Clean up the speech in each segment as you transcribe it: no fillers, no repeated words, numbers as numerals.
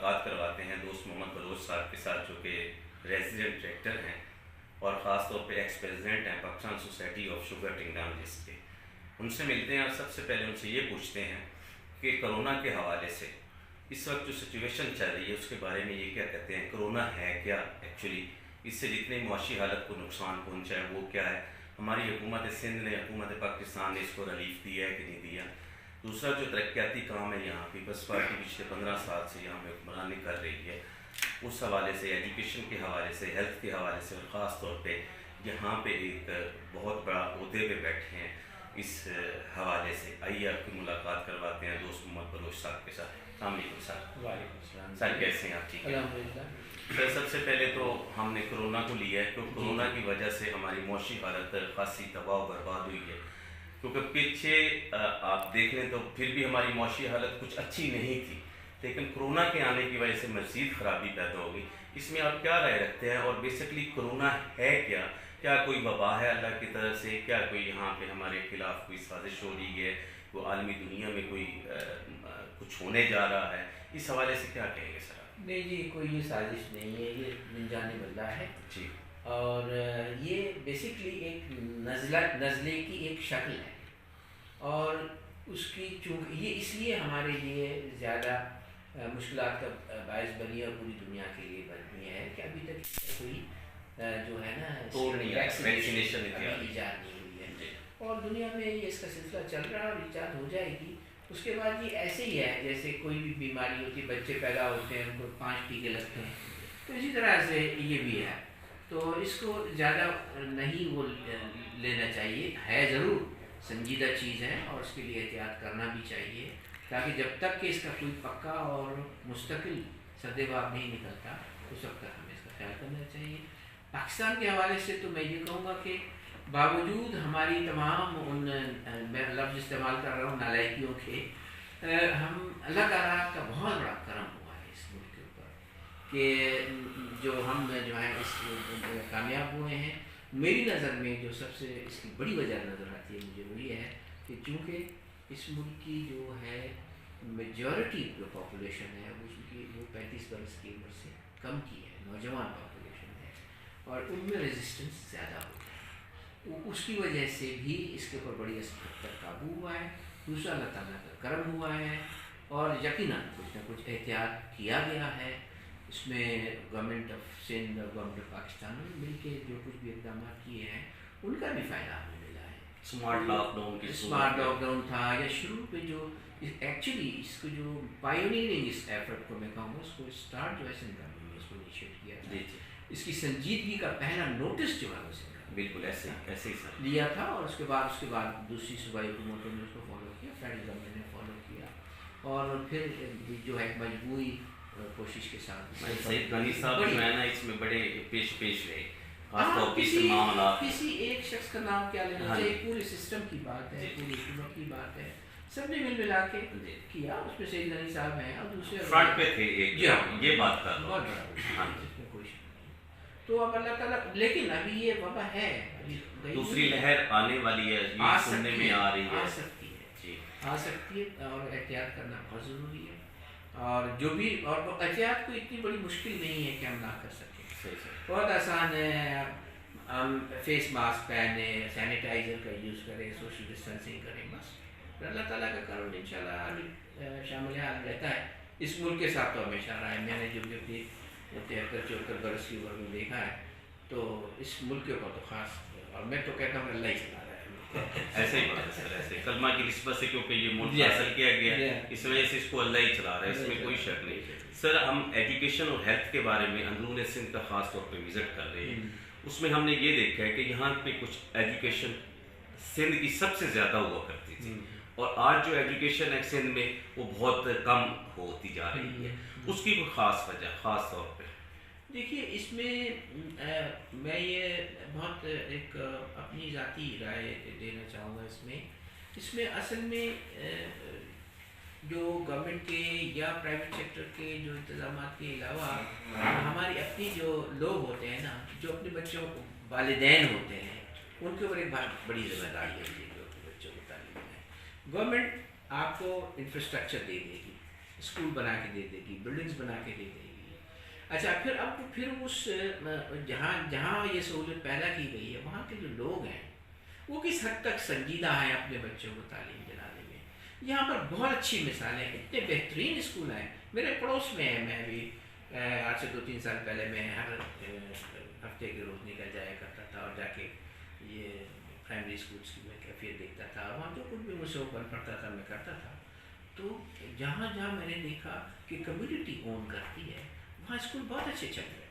ملاقات کرواتے ہیں دوست محمد بلوچ صاحب کے ساتھ، جو کہ ریزیڈنٹ ڈائریکٹر ہیں اور خاص طور پہ ایکس پریزیڈنٹ ہیں Pakistan society of sugar technologist کے. ان سے ملتے ہیں اور سب سے پہلے ان سے یہ پوچھتے ہیں کہ کرونا کے حوالے سے اس وقت جو سچویشن چل رہی ہے اس کے بارے میں یہ کیا کہتے ہیں. کرونا ہے کیا ایکچولی، اس سے جتنے معاشی حالت کو نقصان پہنچا ہے وہ کیا ہے، ہماری حکومت سندھ نے، حکومت پاکستان نے اس کو ریلیف دیا ہے کہ نہیں دیا. دوسرا جو ترقیاتی کام ہے یہاں پیپلز پارٹی پچھلے 15 سال سے یہاں پہ حکمرانی کر رہی ہے، اس حوالے سے، ایجوکیشن کے حوالے سے، ہیلتھ کے حوالے سے، اور خاص طور پہ یہاں پہ ایک بہت بڑا عہدے پہ بیٹھے ہیں اس حوالے سے. آئیے آپ کی ملاقات کرواتے ہیں دوست محمد بلوچ صاحب کے ساتھ. السلام علیکم سر. وعلیکم السلام. سر کیسے ہیں آپ؟ ٹھیک ہے الحمدللہ. سر سب سے پہلے تو ہم نے کرونا کو لیا ہے، کیونکہ کرونا کی وجہ سے ہماری معاشی حالت خاصی تباہ و برباد ہوئی ہے. کیونکہ پیچھے آپ دیکھ لیں تو پھر بھی ہماری معاشی حالت کچھ اچھی نہیں تھی، لیکن کرونا کے آنے کی وجہ سے مزید خرابی پیدا ہو گئی. اس میں آپ کیا رائے رکھتے ہیں، اور بیسکلی کرونا ہے کیا؟ کیا کوئی وبا ہے اللہ کی طرف سے؟ کیا کوئی یہاں پہ ہمارے خلاف کوئی سازش ہو رہی ہے؟ وہ عالمی دنیا میں کوئی کچھ ہونے جا رہا ہے؟ اس حوالے سے کیا کہیں گے سر آپ؟ نہیں جی، کوئی یہ سازش نہیں ہے، یہ من جانب اللہ ہے. جی. اور یہ بیسکلی ایک نزلے کی ایک شکل ہے، اور اس کی چونکہ یہ اس لیے ہمارے لیے زیادہ مشکلات کا باعث بنی اور پوری دنیا کے لیے بنی ہے کہ ابھی تک کوئی جو ہے نا ویکسینیشن ایجاد نہیں ہوئی ہے. اور دنیا میں یہ اس کا سلسلہ چل رہا ہے اور ایجاد ہو جائے گی. اس کے بعد یہ ایسے ہی ہے جیسے کوئی بھی بیماری ہوتی ہے، بچے پیدا ہوتے ہیں ان کو 5 ٹیکے لگتے ہیں، تو اسی طرح سے یہ بھی ہے. تو اس کو زیادہ نہیں وہ لینا چاہیے، ہے ضرور سنجیدہ چیز ہے اور اس کے لیے احتیاط کرنا بھی چاہیے، تاکہ جب تک کہ اس کا کوئی پکا اور مستقل سدباب نہیں نکلتا اس وقت تک ہمیں اس کا خیال کرنا چاہیے. پاکستان کے حوالے سے تو میں یہ کہوں گا کہ باوجود ہماری تمام ان میں لفظ استعمال کر رہا ہوں نالائکیوں کے، ہم اللہ تعالیٰ کا بہت بڑا کرم ہوا ہے اس ملک کے اوپر کہ جو ہم جو ہے اس کامیاب ہوئے ہیں. میری نظر میں جو سب سے اس کی بڑی وجہ نظر آتی ہے مجھے وہ یہ ہے کہ چونکہ اس ملک کی جو ہے میجورٹی جو پاپولیشن ہے وہ 35 برس کی عمر سے کم کی ہے، نوجوان پاپولیشن ہے، اور ان میں ریزسٹنس زیادہ ہوتا ہے. اس کی وجہ سے بھی اس کے اوپر بڑی حد تک قابو ہوا ہے. دوسرا اللہ تعالیٰ کا کرم ہوا ہے، اور یقیناً کچھ نہ کچھ احتیاط کیا گیا ہے. اس میں گورنمنٹ آف سندھ اور گورنمنٹ آف پاکستان نے مل کے جو کچھ بھی اقدامات کیے ہیں ان کا بھی فائدہ ہمیں ملا ہے. اسمارٹ لاک ڈاؤن تھا یا شروع پہ جو ایکچولی اس کو جو پائونیئرنگ اس ایفرٹ کو میں کہوں گا، اس کو اسٹارٹ جو ہے سندھ گورنمنٹ نے اس کو انیشیٹ کیا تھا. اس کی سنجیدگی کا پہلا نوٹس جو ہے وہ بالکل ایسے ہی سر لیا تھا، اور اس کے بعد دوسری صوبائی حکومتوں نے اس کو فالو کیا، فیڈرل گورنمنٹ نے فالو کیا، اور پھر جو ہے مجموعی کوشش کے ساتھ سعید غنی صاحب جو ہے نا اس میں بڑے پیش رہے. کسی ایک شخص کا نام کیا لینا چاہیے، پورے سسٹم کی بات ہے، پوری حکومت کی بات ہے، سب نے مل ملا کے کیا. اس میں سعید غنی صاحب ہیں اور دوسرے فرنٹ پہ تھے، یہ بات کر بہت بڑا کوشش. تو اب اللہ تعالیٰ، لیکن ابھی یہ وبا ہے، دوسری لہر آنے والی ہے، یہ سننے میں آ رہی ہے، آ سکتی ہے، اور احتیاط کرنا بہت ضروری ہے. اور جو بھی اور احتیاط کو اتنی بڑی مشکل نہیں ہے کہ ہم نہ کر سکیں، بہت آسان ہے. ہم فیس ماسک پہنیں، سینیٹائزر کا یوز کریں، سوشل ڈسٹینسنگ کریں، بس. اللہ تعالیٰ کا کرم انشاءاللہ شامل حال رہتا ہے. اس ملک کے ساتھ تو ہمیشہ رہا ہے. میں نے جو بھی اپنی 73-74 برس کی عمر میں دیکھا ہے، تو اس ملک کے اوپر تو خاص، اور میں تو کہتا ہوں اللہ ہی چلا رہا ہے. ایسے ہی بات ہے سر، ایسے کلمہ کی نسبت سے، کیونکہ یہ ملک حاصل کیا گیا ہے، اس وجہ سے اس کو اللہ ہی چلا رہا ہے، اس میں کوئی شک نہیں. سر ہم ایجوکیشن اور ہیلتھ کے بارے میں اندرون سندھ کا خاص طور پہ وزٹ کر رہے ہیں. اس میں ہم نے یہ دیکھا ہے کہ یہاں پہ کچھ ایجوکیشن سندھ کی سب سے زیادہ ہوا کرتی تھی، اور آج جو ایجوکیشن ہے سندھ میں وہ بہت کم ہوتی جا رہی ہے. اس کی کوئی خاص وجہ خاص طور پہ؟ دیکھیے اس میں میں یہ بہت ایک اپنی ذاتی رائے دینا چاہوں گا. اس میں اصل میں جو گورنمنٹ کے یا پرائیویٹ سیکٹر کے جو انتظامات کے علاوہ ہماری اپنی جو لوگ ہوتے ہیں نا، جو اپنے بچوں کو والدین ہوتے ہیں، ان کے اوپر ایک بہت بڑی ذمہ داری ہے جو اپنے بچوں کو تعلیم دیں. گورنمنٹ آپ کو انفراسٹرکچر دے دے گی، اسکول بنا کے دے دے گی، بلڈنگس بنا کے دے دے گی. اچھا پھر اس جہاں یہ سہولت پیدا کی گئی ہے وہاں کے جو لوگ ہیں وہ کس حد تک سنجیدہ ہیں اپنے بچوں کو تعلیم دلانے میں. یہاں پر بہت اچھی مثالیں ہیں، اتنے بہترین اسکول ہیں میرے پڑوس میں ہیں. میں بھی آج سے 2-3 سال پہلے میں ہر ہفتے کے روز نکل جایا کرتا تھا اور جا کے یہ پرائمری اسکولس کی میں کیفیت دیکھتا تھا. وہاں جو کچھ بھی مجھ سے اوپن پڑتا تھا میں کرتا تھا. تو جہاں جہاں میں نے دیکھا کہ کمیونٹی اون کرتی ہے وہاں اسکول بہت اچھے چل رہے ہیں.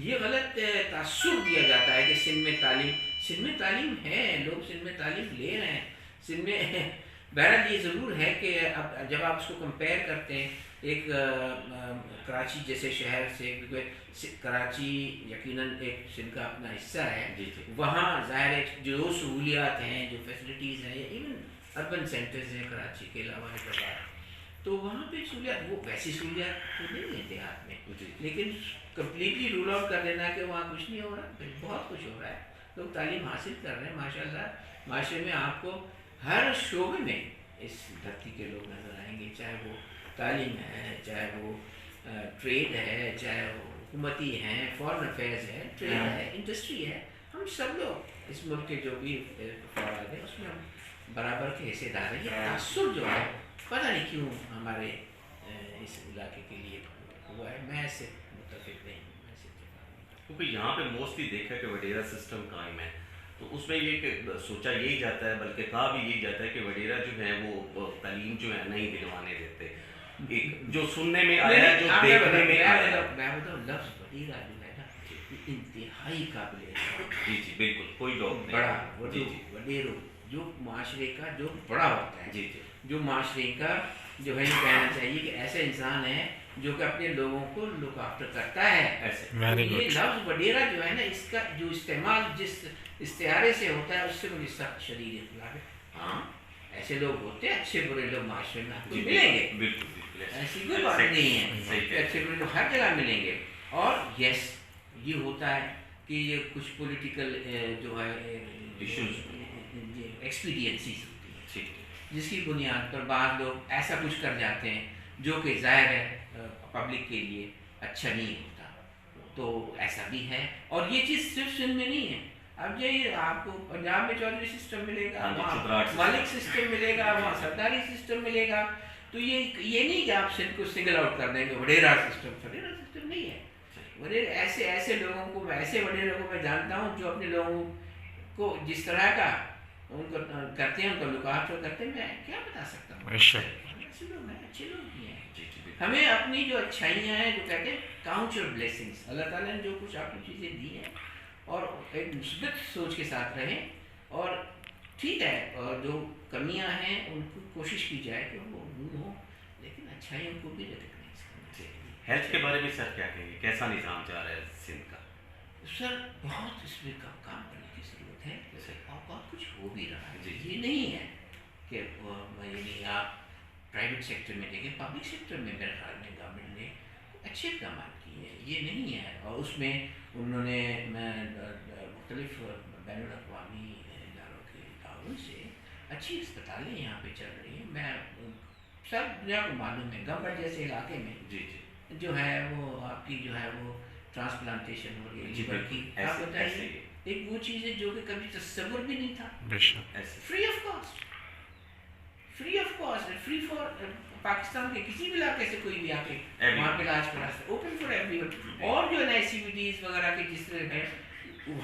یہ غلط تاثر دیا جاتا ہے کہ سندھ میں تعلیم ہے، لوگ سندھ میں تعلیم لے رہے ہیں. سندھ میں بہرحال یہ ضرور ہے کہ اب جب آپ اس کو کمپیئر کرتے ہیں ایک کراچی جیسے شہر سے، کیونکہ کراچی یقیناً ایک سندھ کا اپنا حصہ ہے، وہاں ظاہر ہے جو سہولیات ہیں، جو فیسلٹیز ہیں، یا ایون اربن سینٹرز ہیں کراچی کے علاوہ حیدرآباد، تو وہاں پہ سہولیات وہ ویسی سہولیات تو نہیں ہیں دیہات میں. لیکن کمپلیٹلی رول آؤٹ کر دینا کہ وہاں کچھ نہیں ہو رہا، بہت کچھ ہو رہا ہے. لوگ تعلیم حاصل کر رہے ہیں ماشاء اللہ. معاشرے میں آپ کو ہر شعبے میں اس دھرتی کے لوگ نظر آئیں گے، چاہے وہ تعلیم ہے، چاہے وہ ٹریڈ ہے، چاہے وہ حکومتی ہیں، فارن افیئرز ہے، ٹریڈ ہے، انڈسٹری ہے. ہم سب لوگ اس ملک کے جو بھی افراد ہیں اس میں ہم برابر کے حصے دار ہیں. یہ تعصب جو ہے پتہ نہیں کیوں ہمارے اس علاقے کے لیے ہوا ہے. میں اس سے متفق نہیں ہوں، میں اس سے اتفاق نہیں کرتا. کیونکہ یہاں پہ موسٹلی دیکھا کہ وڈیرا سسٹم قائم ہے، تو اس میں یہ کہ سوچا یہی جاتا ہے، بلکہ کہا بھی یہی جاتا ہے کہ وڈیرا جو ہے وہ تعلیم جو ہے نہیں دلوانے دیتے. جو سننے میں آیا، جو دیکھنے میں آیا. میں بتاؤں لفظ وڈیرا جو ہے نا انتہائی قابل ہے. جی جی بالکل، کوئی ڈاؤٹ نہیں. بڑا وڈیرو جو معاشرے کا جو بڑا ہوتا ہے، جی جی، جو معاشرے کا جو ہے یہ کہنا چاہیے کہ ایسے انسان ہے جو کہ اپنے لوگوں کو لک آفٹر کرتا ہے. ایسے یہ لفظ وڈیرا جو ہے نا اس کا جو استعمال جس استعارے سے ہوتا ہے اس سے مجھے سخت شدید اختلاف ہے. ہاں ایسے لوگ ہوتے ہیں، اچھے برے لوگ معاشرے میں آپ کو ملیں گے، بالکل بالکل ایسی کوئی بات نہیں ہے. اچھے برے لوگ ہر جگہ ملیں گے. اور یس یہ ہوتا ہے کہ یہ کچھ پولیٹیکل جو ہے ایشوز ایکسپیڈینسیز ہوتی ہیں جس کی بنیاد پر بعض لوگ ایسا کچھ کر جاتے ہیں جو کہ ظاہر ہے پبلک کے لیے اچھا نہیں ہوتا. تو ایسا بھی ہے. اور یہ چیز صرف سندھ میں نہیں ہے. اب یہ آپ کو پنجاب میں چودھری سسٹم ملے گا، وہاں مالک سسٹم ملے گا، وہاں سرداری سسٹم ملے گا. تو یہ نہیں کہ آپ سندھ کو سنگل آؤٹ کر دیں گے وڈیرا سسٹم نہیں ہے. وڈیرا ایسے لوگوں کو، ایسے وڈیروں کو میں جانتا ہوں جو اپنے لوگوں کو جس طرح کا ان کو کرتے ہیں، ان کو لک آفٹر کرتے ہیں. میں کیا بتا سکتا ہوں، ایسے لوگ ہیں، اچھے لوگ بھی ہیں. ہمیں اپنی جو اچھائیاں ہیں، جو کہتے ہیں کاؤنٹ یور بلیسنگس، اللہ تعالیٰ نے جو کچھ آپ کو چیزیں دی ہیں اور ایک مثبت سوچ کے ساتھ رہیں. اور ٹھیک ہے، اور جو کمیاں ہیں ان کو کوشش کی جائے کہ وہ دور ہوں، لیکن اچھائیوں کو بھی ریکگنائز کرنا چاہیے. ہیلتھ کے بارے میں سر کیا کہیں گے، کیسا نظام چل رہا ہے سندھ کا؟ سر بہت اس میں کام کرنے کی ضرورت ہے اور بہت کچھ ہو بھی رہا ہے. یہ نہیں ہے کہ یعنی آپ پرائیویٹ سیکٹر میں دیکھیں، پبلک سیکٹر میں میرے خیال میں گورنمنٹ نے اچھے اقدامات کیے ہیں. یہ نہیں ہے. اور اس میں انہوں نے مختلف بین الاقوامی اداروں کے تعاون سے اچھی اسپتالیں یہاں پہ چل رہی ہیں. میں سب دنیا کو معلوم ہے گمبر جیسے علاقے میں جو ہے وہ آپ کی جو ہے وہ ٹرانسپلانٹیشن ہو رہی ہے لیور کی. آپ بتائیے ایک وہ چیز ہے جو کہ کبھی تصور بھی نہیں تھا. Free of cost, free for Pakistan کے کسی بھی علاقے سے کوئی بھی آ کے وہاں پہ علاج کرا سکتا، اوپن فار ایوری ون. اور جو ہے سی بی ڈیز وغیرہ کے جس طرح ہے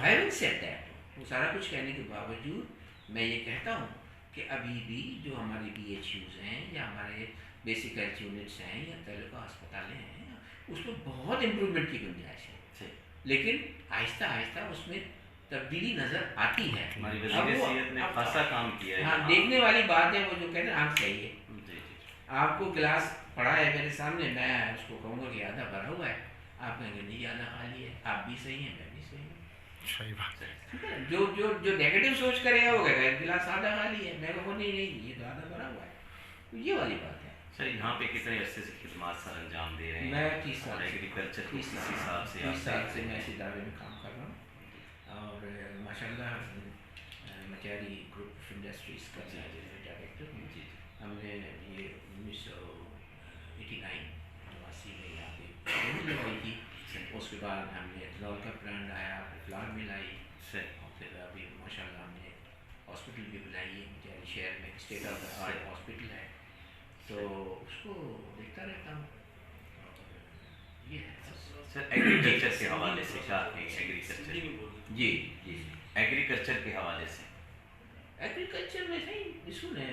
ہیونگ سیٹ ہے. وہ سارا کچھ کہنے کے باوجود میں یہ کہتا ہوں کہ ابھی بھی جو ہمارے بی ایچ یوز ہیں یا ہمارے بیسک ہیلتھ یونٹس ہیں یا تعلقہ ہسپتالیں ہیں اس میں بہت امپرومنٹ کی گنجائش ہے. لیکن آہستہ آہستہ اس میں تبدیلی نظر آتی ہے. ہماری وزیر صحت نے خاصا کام کیا ہے. ہاں دیکھنے والی بات ہے وہ جو کہتے ہیں آنکھ چاہیے. آپ کو گلاس پڑا ہے میرے سامنے، میں اس کو کہوں گا کہ آدھا بھرا ہوا ہے، آپ کہیں گے نہیں آدھا خالی ہے. آپ بھی صحیح ہیں، میں بھی صحیح ہوں. صحیح بات ہے. جو نیگیٹو سوچ کرے گا وہ کہے گا گلاس آدھا خالی ہے، میں کہوں نہیں یہ تو آدھا بھرا ہوا ہے. تو یہ والی بات ہے. سر یہاں پہ کتنے عرصے سے خدمات سر انجام دے رہے ہیں؟ میں 30 سال ایگریکلچر 30 سال سے میں اس ادارے میں کام کر رہا ہوں. اور ماشاء اللہ مٹیاری گروپ آف انڈسٹریز کا ڈائریکٹر ہوں. ہم نے یہ 89 میں یہاں پہ ٹریننگ لگائی تھی. اس کے بعد ہم نے ایتھنول کا پلانٹ لایا, فلاور میں لائی, اور پھر ابھی ماشاء اللہ ہم نے ہاسپٹل بھی بنائی ہے دہلی شہر میں, state of the art hospital ہے, تو اس کو دیکھتا رہتا ہوں. یہ ہے سر ایگریکلچر کے حوالے سے کیا ایگریکلچر جی جی ایگریکلچر کے حوالے سے ایگریکلچر میں صحیح اصول ہے,